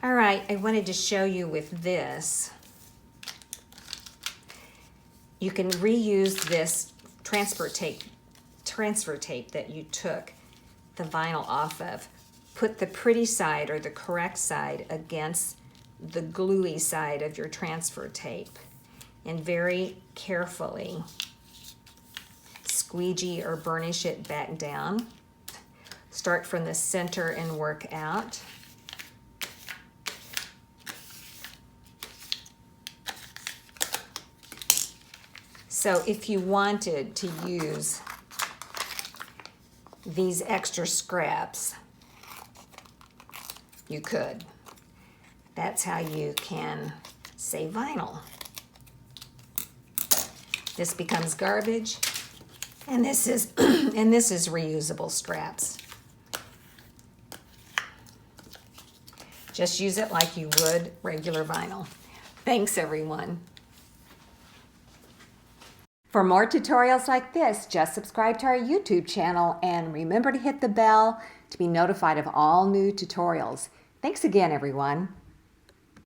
All right, I wanted to show you with this. You can reuse this transfer tape that you took the vinyl off of. Put the pretty side or the correct side against the gluey side of your transfer tape and very carefully squeegee or burnish it back down. Start from the center and work out. So if you wanted to use these extra scraps, you could. That's how you can save vinyl. This becomes garbage, and this is and this is reusable scraps. Just use it like you would regular vinyl. Thanks, everyone. For more tutorials like this, just subscribe to our YouTube channel and remember to hit the bell to be notified of all new tutorials. Thanks again, everyone.